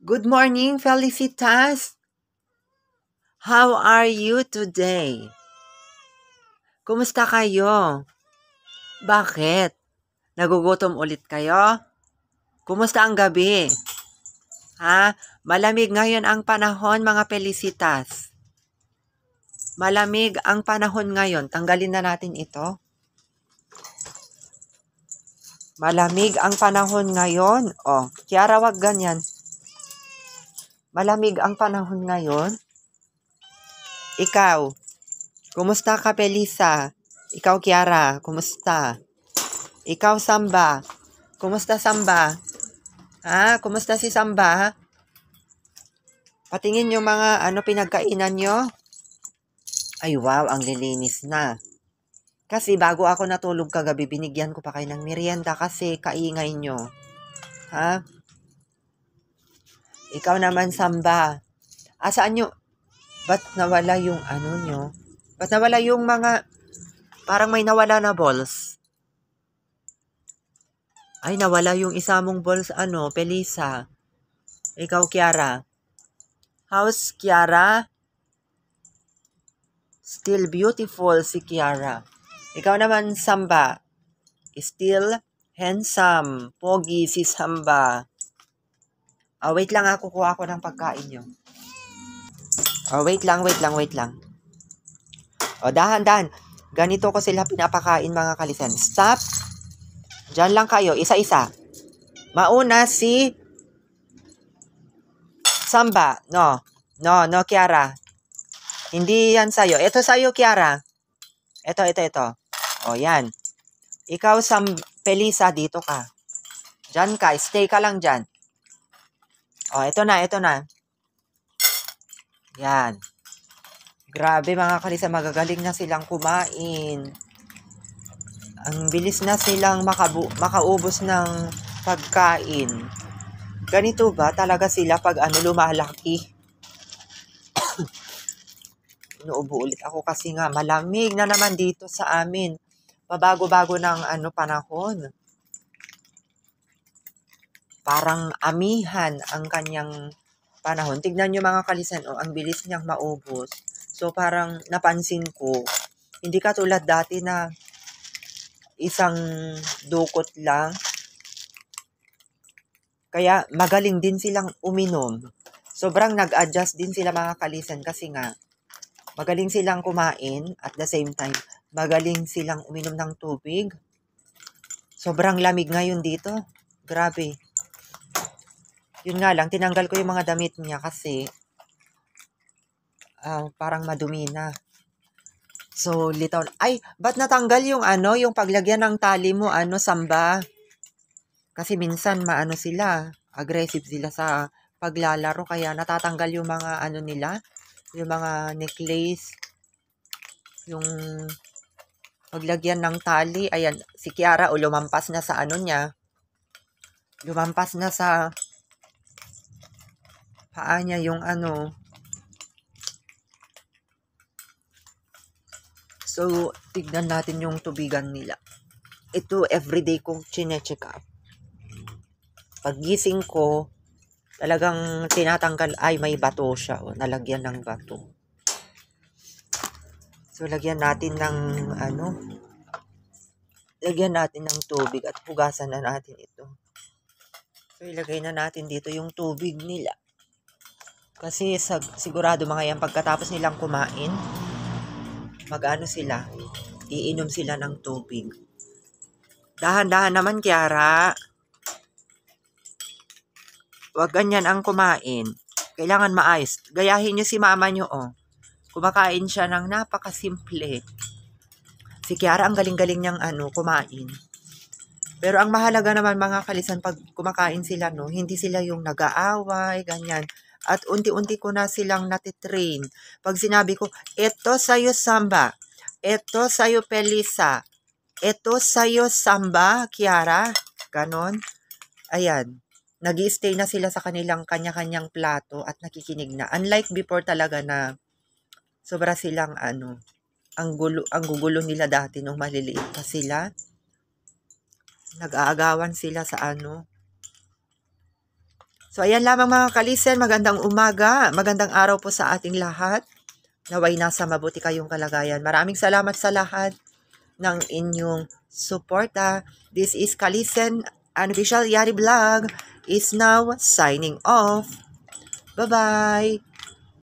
Good morning, Felicitas. How are you today? Kumusta kayo? Bakit? Nagugutom ulit kayo? Kumusta ang gabi? Ha? Malamig ngayon ang panahon, mga Felicitas. Malamig ang panahon ngayon. Tanggalin na natin ito. Malamig ang panahon ngayon. Oh, Kiara, wag ganyan. Malamig ang panahon ngayon. Ikaw, kumusta ka, Felisa? Ikaw, Kiara, kumusta? Ikaw, Samba. Kumusta, Samba? Ha? Kumusta si Samba? Patingin yung mga pinagkainan nyo. Ay, wow, ang lilinis na. Kasi bago ako natulog kagabi, binigyan ko pa kayo ng merienda kasi kaingay nyo. Ha? Ikaw naman, Samba. Saan nyo? Ba't nawala yung nyo? Ba't nawala yung mga, parang may nawala na balls? Ay, nawala yung isa mong balls, Pelisa. Ikaw, Kiara. How's Kiara? Still beautiful si Kiara. Ikaw naman, Samba. Still handsome. Pogi si Samba. Wait lang, kukuha ako ng pagkain nyo. Wait lang. Dahan-dahan. Ganito ko sila pinapakain, mga kalisan. Stop. Diyan lang kayo, isa-isa. Mauna si Samba. No, Kiara. Hindi yan sa'yo. Ito sa'yo, Kiara. Ito. Yan. Ikaw, Pelisa, dito ka. Diyan ka. Stay ka lang dyan. Ito na. Yan. Grabe, mga kalisa, magagaling na silang kumain. Ang bilis na silang makaubos ng pagkain. Ganito ba talaga sila pag lumalaki? Inuubo ulit ako kasi nga malamig na naman dito sa amin. Pabago-bago ng panahon. Parang amihan ang kanyang panahon. Tignan nyo, mga kalisan, ang bilis niyang maubos. So parang napansin ko, hindi katulad dati na isang dukot lang. Kaya magaling din silang uminom. Sobrang nag-adjust din sila, mga kalisan, kasi nga magaling silang kumain at the same time magaling silang uminom ng tubig. Sobrang lamig ngayon dito. Grabe. Yun nga lang, tinanggal ko yung mga damit niya kasi parang madumi na. So, litaw. Ay, ba't natanggal yung yung paglagyan ng tali mo, Samba? Kasi minsan sila, aggressive sila sa paglalaro, kaya natatanggal yung mga nila, yung mga necklace, yung paglagyan ng tali. Ayan, si Kiara, lumampas na sa niya. Lumampas na sa paa niya yung So, tignan natin yung tubigan nila. Ito, everyday kong chine-check up. Paggising ko, talagang tinatanggal, ay may bato siya. Nalagyan ng bato. So, lagyan natin ng lagyan natin ng tubig at hugasan na natin ito. So, ilagay na natin dito yung tubig nila. Kasi sigurado mga yan, pagkatapos nilang kumain, sila, iinom sila ng tubig. Dahan-dahan naman, Kiara. Huwag ganyan ang kumain. Kailangan maayos. Gayahin nyo si mama nyo, Kumakain siya ng napakasimple. Si Kiara, ang galing-galing niyang kumain. Pero ang mahalaga naman, mga kalisan, pag kumakain sila, hindi sila yung nag-aaway, ganyan. At unti-unti ko na silang natitrain. Pag sinabi ko, eto sa'yo, Samba. Eto sa'yo, Pelisa. Eto sa'yo, Samba, Kiara. Ganon. Ayan. Nag-i-stay na sila sa kanilang kanya-kanyang plato at nakikinig na. Unlike before talaga na sobra silang ang gugulo nila dati nung maliliit pa sila. Nag-aagawan sila sa So, ayan lamang mga kalisen. Magandang umaga. Magandang araw po sa ating lahat. Naway nasa mabuti kayong kalagayan. Maraming salamat sa lahat ng inyong suporta. This is Kalisen Unofficial Yari Vlog is now signing off. Bye-bye!